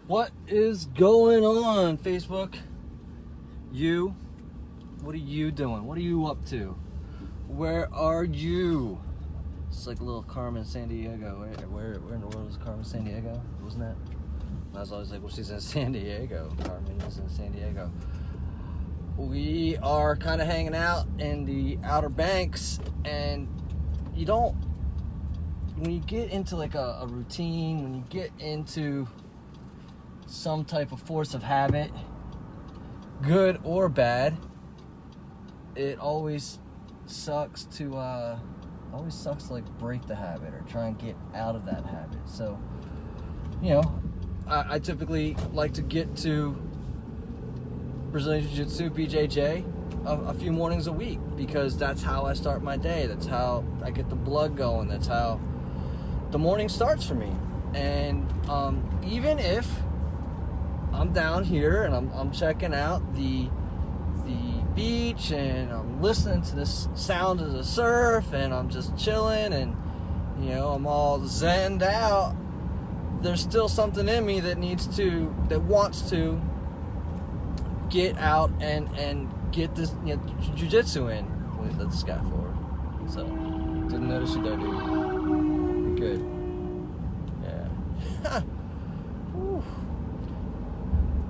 What is going on, Facebook? What are you doing? What are you up to? Where are you? It's like a little Carmen Sandiego. Where in the world is Carmen Sandiego? Wasn't it? I was always like, well, she's in San Diego. Carmen is in San Diego. We are kind of hanging out in the Outer Banks, and when you get into like a routine, when you get into some type of force of habit, good or bad, it always sucks to like break the habit or try and get out of that habit. So, I typically like to get to Brazilian Jiu-Jitsu, BJJ, a few mornings a week, because that's how I start my day. That's how I get the blood going. That's how the morning starts for me. And even if I'm down here and I'm checking out the beach and I'm listening to this sound of the surf and I'm just chilling and I'm all zenned out, there's still something in me that wants to get out and get this jiu-jitsu in. Wait, let this guy forward. So didn't notice you there, dude. You're good. Yeah.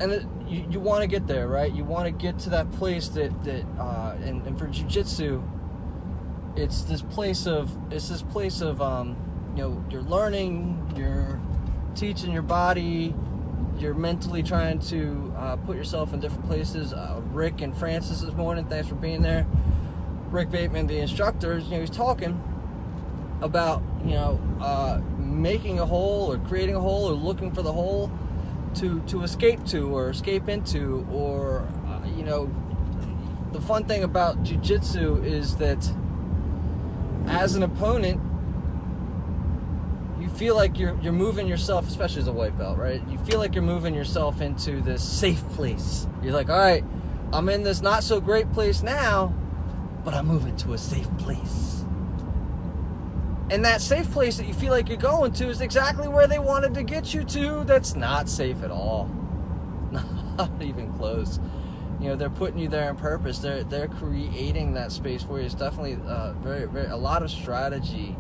And you want to get there, right? You want to get to that place that and for jiu-jitsu, it's this place of you're learning, you're teaching your body, you're mentally trying to put yourself in different places. Rick and Francis this morning, thanks for being there. Rick Bateman, the instructor, he's talking about making a hole or creating a hole or looking for the hole to escape to or escape into, or the fun thing about jiu-jitsu is that as an opponent, you feel like you're moving yourself, especially as a white belt, right? You feel like you're moving yourself into this safe place. You're like, all right, I'm in this not so great place now, but I'm moving to a safe place. And that safe place that you feel like you're going to is exactly where they wanted to get you to. That's not safe at all. Not even close. They're putting you there on purpose. They're creating that space for you. It's definitely a lot of strategy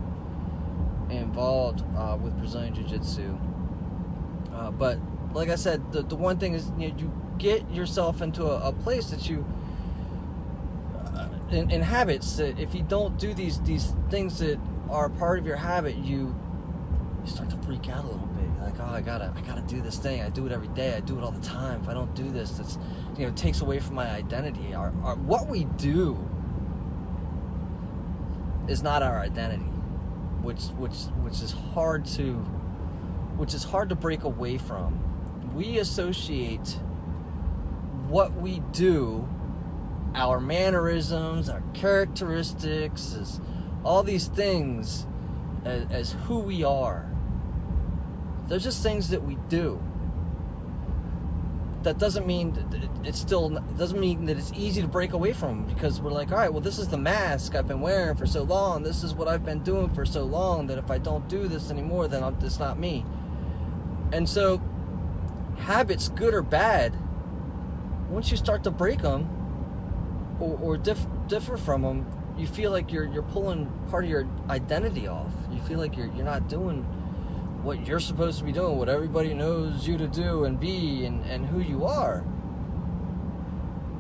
involved with Brazilian Jiu-Jitsu. But like I said, the one thing is you get yourself into a place that you in habits that if you don't do these things that are part of your habit, you start to freak out a little bit. You're like, oh, I gotta do this thing. I do it every day. I do it all the time. If I don't do this, it's it takes away from my identity. What we do is not our identity, which is hard to break away from. We associate what we do, our mannerisms, our characteristics, as all these things as who we are. They're just things that we do. That doesn't mean that it's easy to break away from, because we're like, all right, well, this is the mask I've been wearing for so long. This is what I've been doing for so long that if I don't do this anymore, then it's not me. And so, habits, good or bad, once you start to break them or differ from them, you feel like you're pulling part of your identity off. You feel like you're not doing what you're supposed to be doing, what everybody knows you to do and be, and who you are.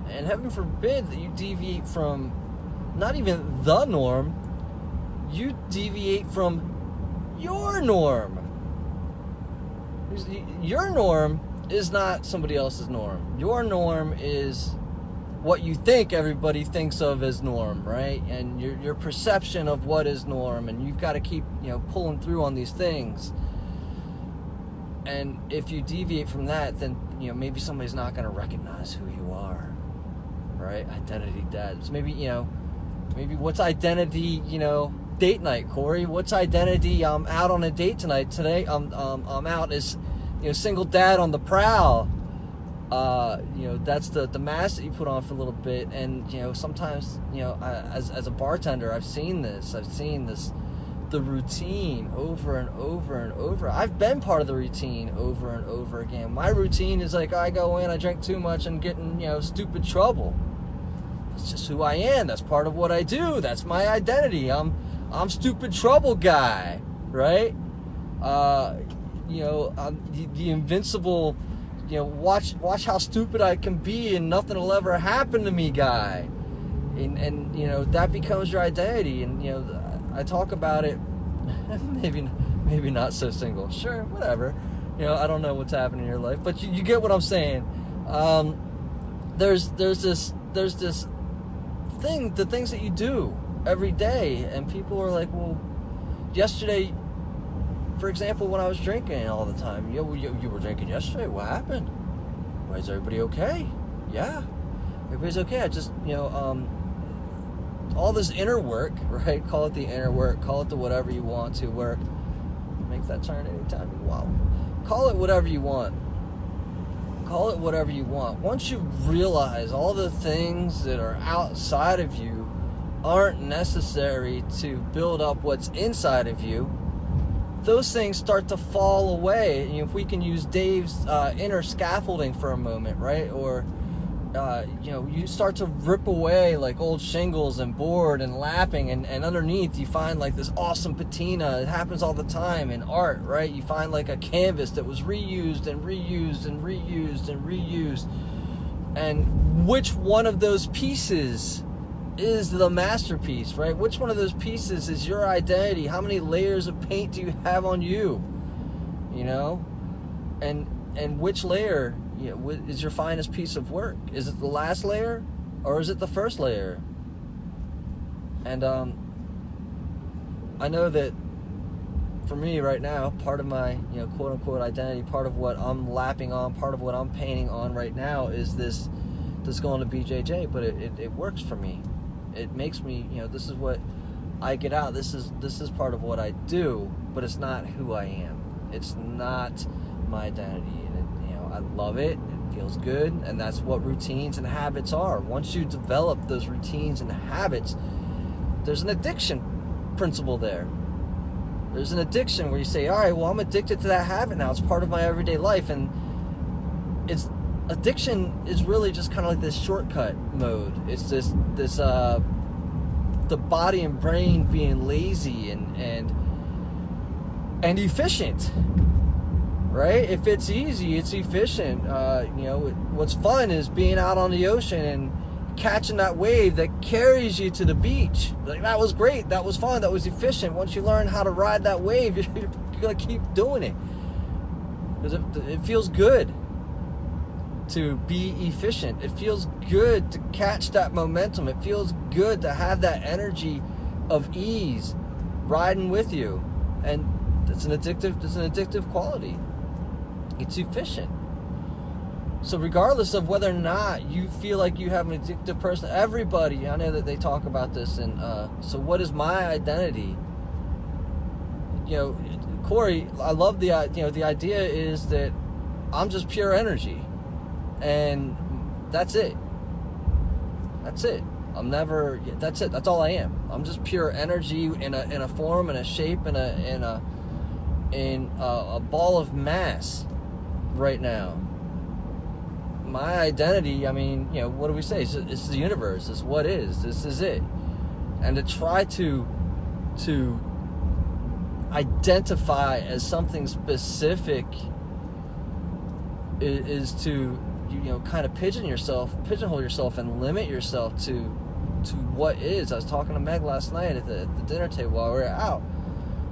And heaven forbid that you deviate from not even the norm, you deviate from your norm. Your norm is not somebody else's norm. Your norm is what you think everybody thinks of as norm, right? And your perception of what is norm, and you've got to keep pulling through on these things. And if you deviate from that, then maybe somebody's not going to recognize who you are, right? Identity dead. So maybe what's identity? Date night, Corey. What's identity? I'm out on a date tonight. Today, I'm out as single dad on the prowl. That's the mask that you put on for a little bit. And sometimes as a bartender, I've seen this the routine over and over and over. I've been part of the routine over and over again. My routine is like, I go in, I drink too much and get in, stupid trouble. It's just who I am. That's part of what I do. That's my identity. I'm stupid trouble guy, right? I'm the invincible, watch how stupid I can be and nothing will ever happen to me guy. And that becomes your identity. And, I talk about it, maybe not so single. Sure, whatever. I don't know what's happening in your life, but you get what I'm saying. There's this thing, the things that you do every day, and people are like, well, yesterday, for example, when I was drinking all the time, you were drinking yesterday. What happened? Why, is everybody okay? Yeah, everybody's okay. I just, all this inner work, right? Call it the inner work, call it the whatever you want to work. Make that turn anytime you want. Call it whatever you want. Call it whatever you want. Once you realize all the things that are outside of you aren't necessary to build up what's inside of you, those things start to fall away. If we can use Dave's inner scaffolding for a moment, right? Or you start to rip away like old shingles and board and lapping, and underneath you find like this awesome patina. It happens all the time in art, right? You find like a canvas that was reused and reused and reused and reused. And which one of those pieces is the masterpiece, right? Which one of those pieces is your identity? How many layers of paint do you have on you? And which layer is your finest piece of work? Is it the last layer or is it the first layer? And I know that for me right now, part of my quote unquote identity, part of what I'm lapping on, part of what I'm painting on right now is this going to BJJ, but it works for me. It makes me, this is what I get out. This is part of what I do, but it's not who I am. It's not my identity. I love it. It feels good, and that's what routines and habits are. Once you develop those routines and habits, there's an addiction principle there. There's an addiction where you say, all right, well, I'm addicted to that habit now. It's part of my everyday life, and addiction is really just kind of like this shortcut mode. It's this the body and brain being lazy and efficient. Right? If it's easy, it's efficient. What's fun is being out on the ocean and catching that wave that carries you to the beach. Like, that was great. That was fun. That was efficient. Once you learn how to ride that wave, you're going to keep doing it. Because it feels good to be efficient. It feels good to catch that momentum. It feels good to have that energy of ease riding with you. And it's an addictive quality. It's efficient. So regardless of whether or not you feel like you have an addictive person, everybody, I know that they talk about this, and so what is my identity? Corey, I love the idea is that I'm just pure energy, and that's it. That's it. That's it. That's all I am. I'm just pure energy in a form, in a shape, in a ball of mass right now. My identity, what do we say? It's the universe. It's what is. This is it. And to try to identify as something specific is to kind of pigeonhole yourself and limit yourself to what is. I was talking to Meg last night at the dinner table while we were out.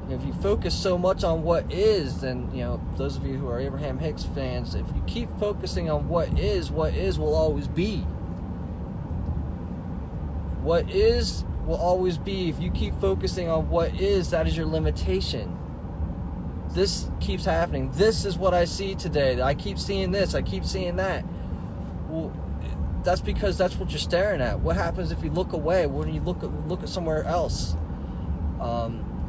If you focus so much on what is, then those of you who are Abraham Hicks fans, if you keep focusing on what is will always be. What is will always be. If you keep focusing on what is, that is your limitation. This keeps happening. This is what I see today. I keep seeing this. I keep seeing that. Well, that's because that's what you're staring at. What happens if you look away? When you look at somewhere else?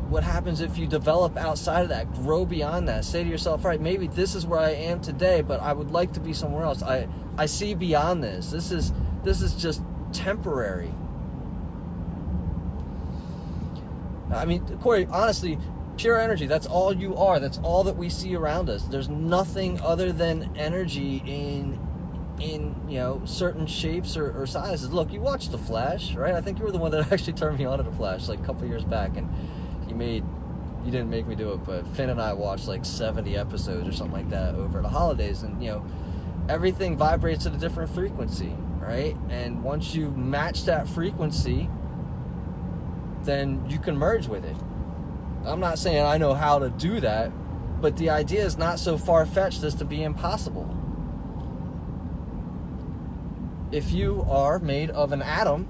What happens if you develop outside of that, grow beyond that? Say to yourself, all right, maybe this is where I am today, but I would like to be somewhere else. I see beyond this. This is just temporary. I mean, Corey, honestly, pure energy, that's all you are. That's all that we see around us. There's nothing other than energy in certain shapes or sizes. Look, you watched The Flash, right? I think you were the one that actually turned me on to The Flash like a couple years back, and you didn't make me do it, but Finn and I watched like 70 episodes or something like that over the holidays, and everything vibrates at a different frequency, right? And once you match that frequency, then you can merge with it. I'm not saying I know how to do that, but the idea is not so far-fetched as to be impossible. If you are made of an atom,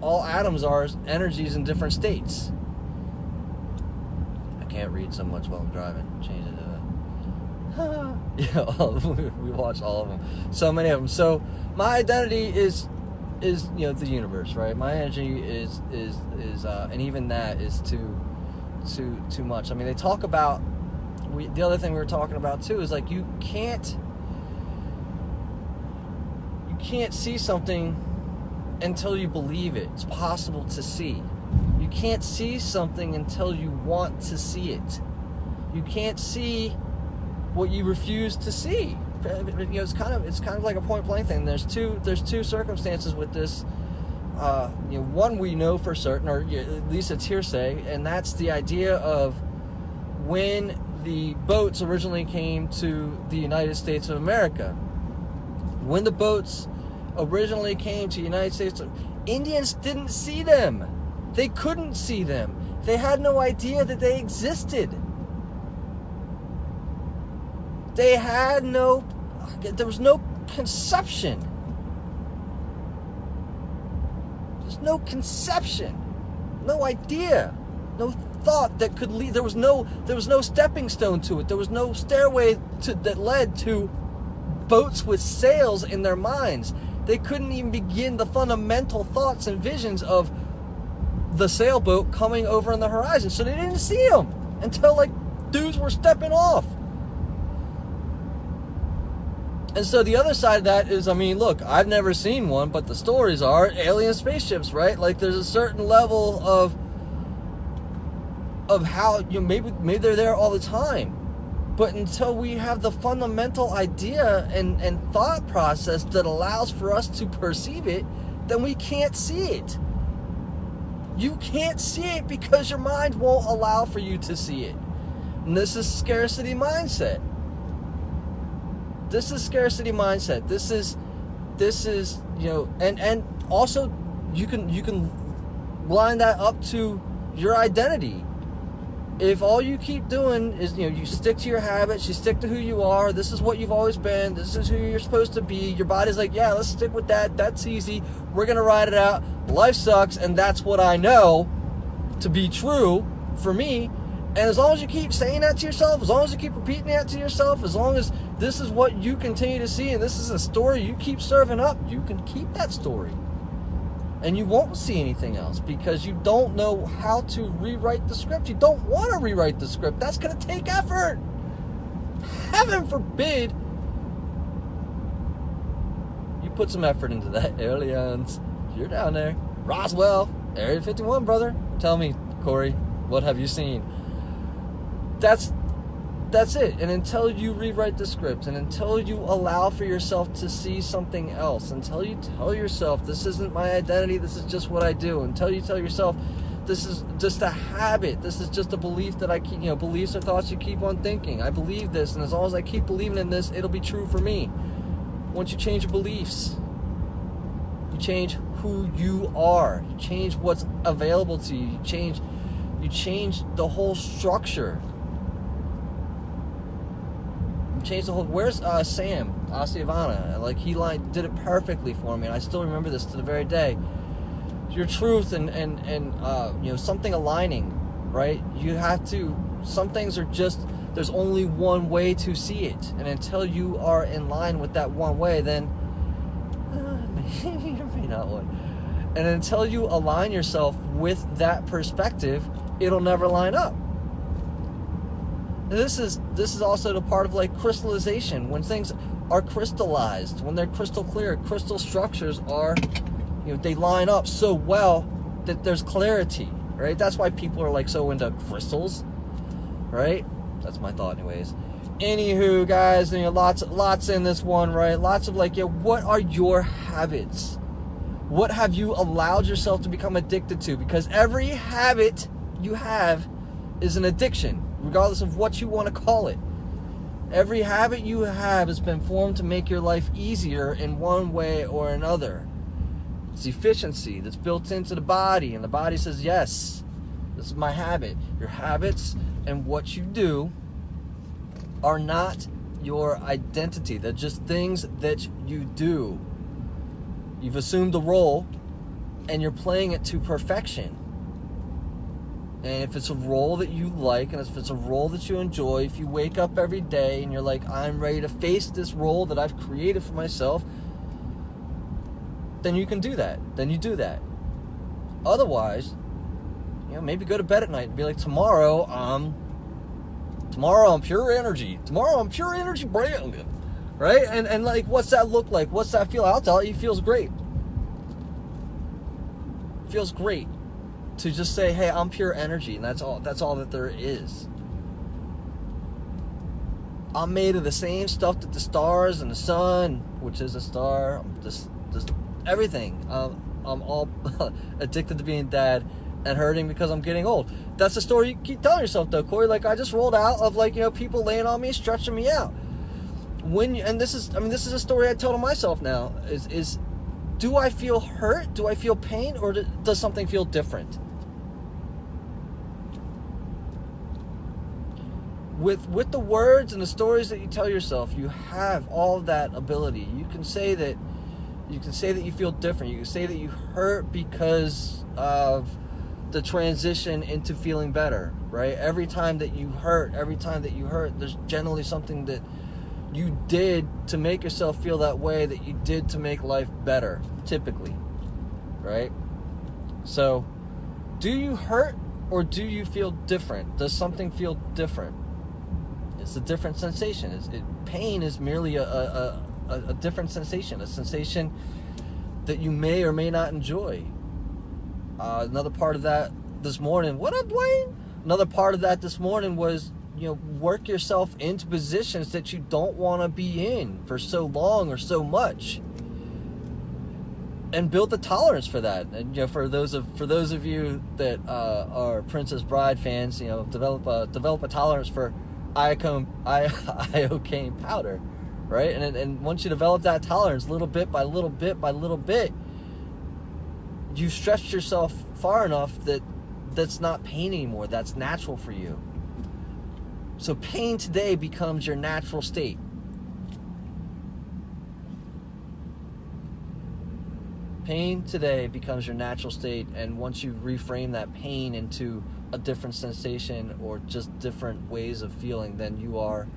all atoms are energies in different states. I can't read so much while I'm driving. Change it to we watch all of them. So many of them. So my identity is the universe, right? My energy is and even that is too much. I mean, they talk about the other thing we were talking about too is like you can't see something until you believe it. It's possible to see. You can't see something until you want to see it. You can't see what you refuse to see. It's kind of like a point blank thing. There's two circumstances with this. One we know for certain, or at least it's hearsay, and that's the idea of when the boats originally came to the United States of America. When the boats originally came to the United States, Indians didn't see them. They couldn't see them. They had no idea that they existed. There was no conception. There's no conception. No idea. No thought that could lead. There was no stepping stone to it. There was no stairway that led to boats with sails in their minds. They couldn't even begin the fundamental thoughts and visions of the sailboat coming over on the horizon. So they didn't see them until like dudes were stepping off. And so the other side of that is, I mean, look, I've never seen one, but the stories are alien spaceships, right? Like there's a certain level of how maybe they're there all the time. But until we have the fundamental idea and thought process that allows for us to perceive it, then we can't see it. You can't see it because your mind won't allow for you to see it. And this is scarcity mindset. This is scarcity mindset. This is and also you can line that up to your identity. If all you keep doing is, you stick to your habits, you stick to who you are, this is what you've always been, this is who you're supposed to be, your body's like, yeah, let's stick with that, that's easy, we're going to ride it out, life sucks, and that's what I know to be true for me. And as long as you keep saying that to yourself, as long as you keep repeating that to yourself, as long as this is what you continue to see, and this is a story you keep serving up, you can keep that story. And you won't see anything else because you don't know how to rewrite the script. You don't want to rewrite the script. That's going to take effort. Heaven forbid you put some effort into that. Aliens, you're down there. Roswell, Area 51, brother. Tell me, Corey, what have you seen? That's it. And until you rewrite the script, and until you allow for yourself to see something else, until you tell yourself, this isn't my identity, this is just what I do, until you tell yourself, this is just a habit, this is just a belief that I keep, beliefs or thoughts you keep on thinking. I believe this, and as long as I keep believing in this, it'll be true for me. Once you change your beliefs, you change who you are, you change what's available to you, you change the whole structure. Change the whole. Where's Sam Asiavana? Like he did it perfectly for me, and I still remember this to the very day. Your truth and something aligning, right? You have to. Some things are just. There's only one way to see it, and until you are in line with that one way, then maybe not one. And until you align yourself with that perspective, it'll never line up. This is also the part of like crystallization. When things are crystallized, when they're crystal clear, crystal structures are they line up so well that there's clarity, right? That's why people are like so into crystals, right? That's my thought anyways. Anywho, guys, lots in this one, right? Lots of like, what are your habits? What have you allowed yourself to become addicted to? Because every habit you have is an addiction, regardless of what you want to call it. Every habit you have has been formed to make your life easier in one way or another. It's efficiency that's built into the body, and the body says, yes, this is my habit. Your habits and what you do are not your identity. They're just things that you do. You've assumed a role, and you're playing it to perfection. And if it's a role that you like, and if it's a role that you enjoy, if you wake up every day and you're like, I'm ready to face this role that I've created for myself, then you can do that. Then you do that. Otherwise, maybe go to bed at night and be like, tomorrow I'm pure energy. Tomorrow I'm pure energy Brandon. Right? And like, what's that look like? What's that feel? I'll tell you, it feels great. It feels great to just say, hey, I'm pure energy, and that's all that there is. I'm made of the same stuff that the stars and the sun, which is a star, just everything. I'm all addicted to being dead and hurting because I'm getting old. That's the story you keep telling yourself, though, Corey. Like, I just rolled out of people laying on me, stretching me out. This is a story I tell to myself now. Is do I feel hurt? Do I feel pain, or does something feel different? With the words and the stories that you tell yourself, you have all that ability. You can say that you feel different. You can say that you hurt because of the transition into feeling better, right? Every time that you hurt, there's generally something that you did to make yourself feel that way, that you did to make life better, typically, right? So, do you hurt or do you feel different? Does something feel different? It's a different sensation. Pain is merely a different sensation, a sensation that you may or may not enjoy. Another part of that this morning, what up, Dwayne? Another part of that this morning was, work yourself into positions that you don't want to be in for so long or so much, and build the tolerance for that. And for those of you that are Princess Bride fans, develop a tolerance for iocane powder, right? And once you develop that tolerance, little bit by little bit, you stretch yourself far enough that's not pain anymore. That's natural for you. So pain today becomes your natural state. Pain today becomes your natural state, and once you reframe that pain into a different sensation or just different ways of feeling, then you are,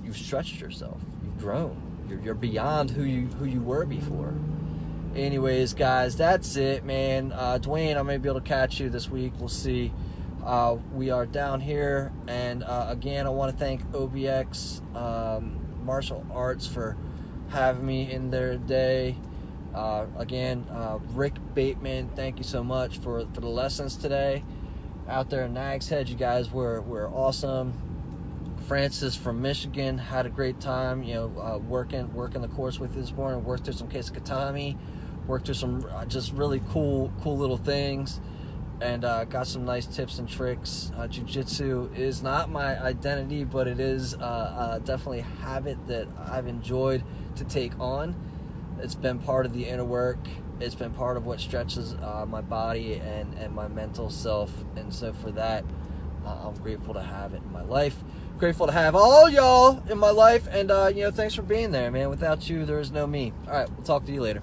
you've stretched yourself. You've grown. You're beyond who you were before. Anyways, guys, that's it, man. Dwayne, I may be able to catch you this week. We'll see. We are down here, and again, I want to thank OBX Martial Arts for having me in there today. Again, Rick Bateman, thank you so much for the lessons today. Out there in Nags Head, you guys were awesome. Francis from Michigan had a great time, working the course with you this morning. Worked through some Keisakatami, worked through some just really cool little things, and got some nice tips and tricks. Jiu-jitsu is not my identity, but it is definitely a habit that I've enjoyed to take on. It's been part of the inner work. It's been part of what stretches my body and my mental self, and so for that, I'm grateful to have it in my life. Grateful to have all y'all in my life, and thanks for being there, man. Without you, there is no me. All right, we'll talk to you later.